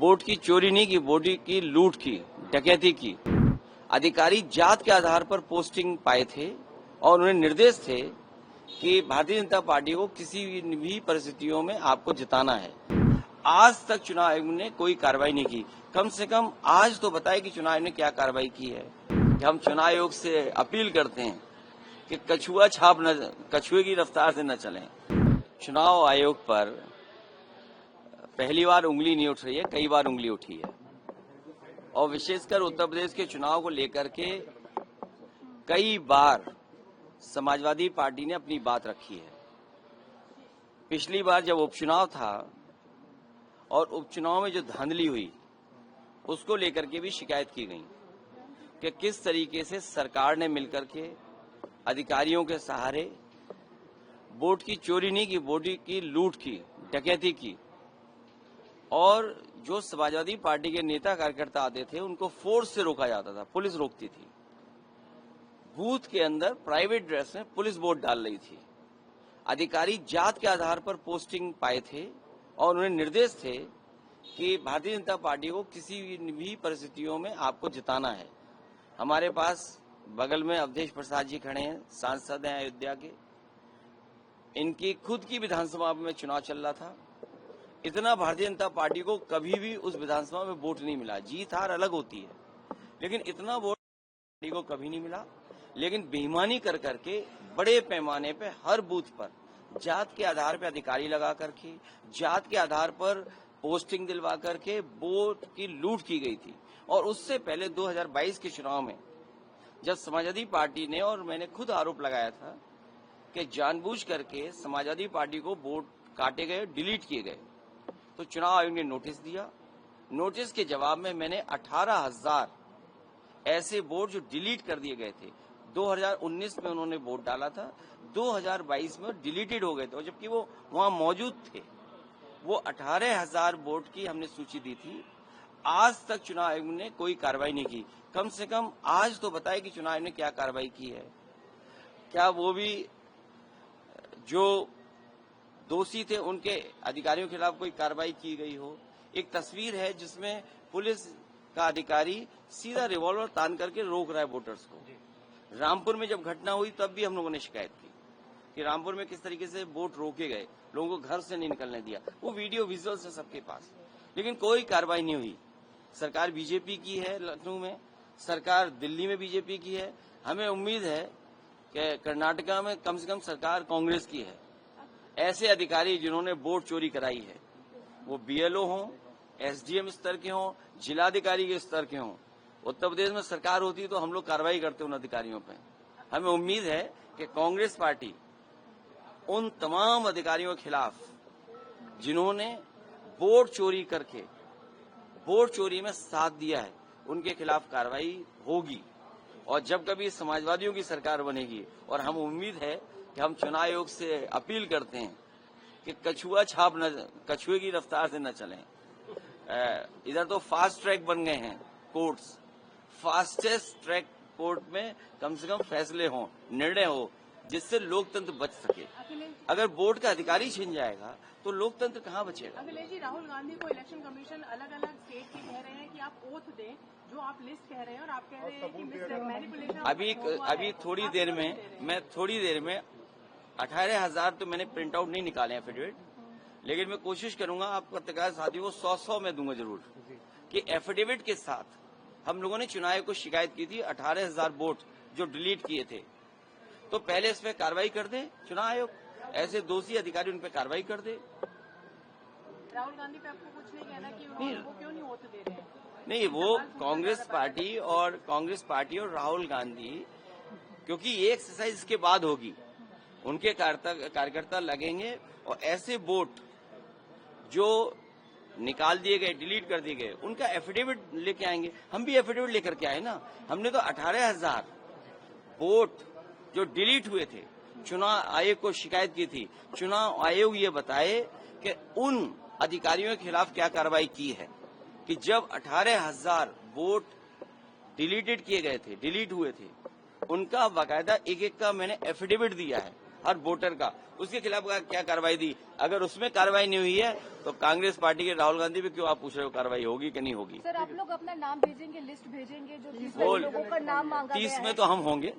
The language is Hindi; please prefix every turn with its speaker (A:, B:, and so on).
A: वोट की चोरी नहीं की, वोट की लूट की, डकैती की। अधिकारी जात के आधार पर पोस्टिंग पाए थे और उन्हें निर्देश थे कि भारतीय जनता पार्टी को किसी भी परिस्थितियों में आपको जिताना है। आज तक चुनाव आयोग ने कोई कार्रवाई नहीं की। कम से कम आज तो बताए कि चुनाव आयोग ने क्या कार्रवाई की है। कि हम चुनाव आयोग से अपील करते हैं कि कछुए की रफ्तार से न चलें। चुनाव आयोग पर पहली बार उंगली नहीं उठ रही है, कई बार उंगली उठी है और विशेषकर उत्तर प्रदेश के चुनाव को लेकर के कई बार समाजवादी पार्टी ने अपनी बात रखी है। पिछली बार जब उपचुनाव था और उपचुनाव में जो धांधली हुई उसको लेकर के भी शिकायत की गई कि किस तरीके से सरकार ने मिलकर के अधिकारियों के सहारे वोट की चोरी नहीं की, वोट की लूट की, डकैती की और जो समाजवादी पार्टी के नेता कार्यकर्ता आते थे उनको फोर्स से रोका जाता था, पुलिस रोकती थी। बूथ के अंदर प्राइवेट ड्रेस में पुलिस वोट डाल रही थी। अधिकारी जात के आधार पर पोस्टिंग पाए थे और उन्हें निर्देश थे कि भारतीय जनता पार्टी को किसी भी परिस्थितियों में आपको जिताना है। हमारे पास बगल में अवधेश प्रसाद जी खड़े हैं, सांसद हैं अयोध्या के। इनकी खुद की विधानसभा में चुनाव चल रहा था। इतना भारतीय जनता पार्टी को कभी भी उस विधानसभा में वोट नहीं मिला। जीत हार अलग होती है, लेकिन इतना वोट पार्टी को कभी नहीं मिला। लेकिन बेईमानी कर करके बड़े पैमाने पे हर बूथ पर जात के आधार पर अधिकारी लगा करके, जात के आधार पर पोस्टिंग दिलवा करके वोट की लूट की गई थी। और उससे पहले 2022 के चुनाव में जब समाजवादी पार्टी ने, और मैंने खुद आरोप लगाया था कि जानबूझ करके समाजवादी पार्टी को वोट काटे गए, डिलीट किए गए, तो चुनाव आयोग ने नोटिस दिया। नोटिस के जवाब में मैंने 18,000 ऐसे वोट जो डिलीट कर दिए गए थे, 2019 में उन्होंने वोट डाला था, 2022 में डिलीटेड हो गए थे, और जबकि वो वहां मौजूद थे। वो 18,000 वोट की हमने सूची दी थी। आज तक चुनाव आयोग ने कोई कार्रवाई नहीं की। कम से कम आज तो बताए कि चुनाव आयोग ने क्या कार्रवाई की है। क्या वो भी जो दोषी थे उनके अधिकारियों के खिलाफ कोई कार्रवाई की गई हो। एक तस्वीर है जिसमें पुलिस का अधिकारी सीधा रिवॉल्वर तान करके रोक रहा है वोटर्स को। रामपुर में जब घटना हुई तब भी हम लोगों ने शिकायत की कि रामपुर में किस तरीके से वोट रोके गए, लोगों को घर से नहीं निकलने दिया। वो वीडियो विजुअल्स है सबके पास, लेकिन कोई कार्रवाई नहीं हुई। सरकार बीजेपी की है लखनऊ में, सरकार दिल्ली में बीजेपी की है। हमें उम्मीद है कि कर्नाटका में कम से कम सरकार कांग्रेस की है। ऐसे अधिकारी जिन्होंने वोट चोरी कराई है, वो बीएलओ हों, एसडीएम स्तर के हों, जिलाधिकारी के स्तर के हों, उत्तर प्रदेश में सरकार होती तो हम लोग कार्रवाई करते उन अधिकारियों पे। हमें उम्मीद है कि कांग्रेस पार्टी उन तमाम अधिकारियों के खिलाफ जिन्होंने वोट चोरी करके वोट चोरी में साथ दिया है, उनके खिलाफ कार्रवाई होगी। और जब कभी समाजवादियों की सरकार बनेगी, और हम उम्मीद है कि हम चुनाव आयोग से अपील करते हैं कि कछुए की रफ्तार से न चलें। इधर तो फास्ट ट्रैक बन गए हैं कोर्ट्स। फास्टेस्ट ट्रैक कोर्ट में कम से कम फैसले हों, निर्णय हो, जिससे लोकतंत्र बच सके। अगर वोट का अधिकारी छिन जाएगा तो लोकतंत्र कहाँ बचेगा।
B: अखिलेश जी, राहुल गांधी को इलेक्शन कमीशन अलग अलग स्टेट के कह रहे हैं कि आप ओथ दें, जो आप लिस्ट कह रहे हैं, और आप कह रहे हैं कि मैनिपुलेशन।
A: अभी थोड़ी देर में 18,000 तो मैंने प्रिंट आउट नहीं निकाले एफिडेविट, लेकिन मैं कोशिश करूंगा आप पत्रकार साथियों को 100 में दूंगा जरूर कि एफिडेविट के साथ हम लोगों ने चुनाव आयोग को शिकायत की थी 18,000 वोट जो डिलीट किए थे। तो पहले इस पे कार्रवाई कर दे चुनाव आयोग, ऐसे दोषी अधिकारी उन पे कार्रवाई कर दे।
B: राहुल गांधी पे आपको कुछ नहीं कहना कि वो क्यों नहीं वोट दे रहे हैं?
A: नहीं, वो कांग्रेस पार्टी और राहुल गांधी, क्योंकि ये एक्सरसाइज इसके बाद होगी, उनके कार्यकर्ता लगेंगे और ऐसे वोट जो निकाल दिए गए, डिलीट कर दिए गए, उनका एफिडेविट लेके आएंगे। हम भी एफिडेविट लेकर के आए ना। हमने तो 18,000 वोट जो डिलीट हुए थे चुनाव आयोग को शिकायत की थी। चुनाव आयोग ये बताए कि उन अधिकारियों के खिलाफ क्या कार्रवाई की है कि जब 18,000 वोट डिलीटेड किए गए थे, डिलीट हुए थे, उनका बाकायदा एक एक का मैंने एफिडेविट दिया है हर वोटर का, उसके खिलाफ क्या कार्रवाई दी? अगर उसमें कार्रवाई नहीं हुई है तो कांग्रेस पार्टी के राहुल गांधी पे क्यों आप पूछ रहे हो कार्रवाई होगी कि नहीं होगी?
C: सर, आप लोग अपना नाम भेजेंगे, लिस्ट भेजेंगे, जो 30 लोगों का नाम मांगा गया
A: 30
C: है?
A: में तो हम होंगे।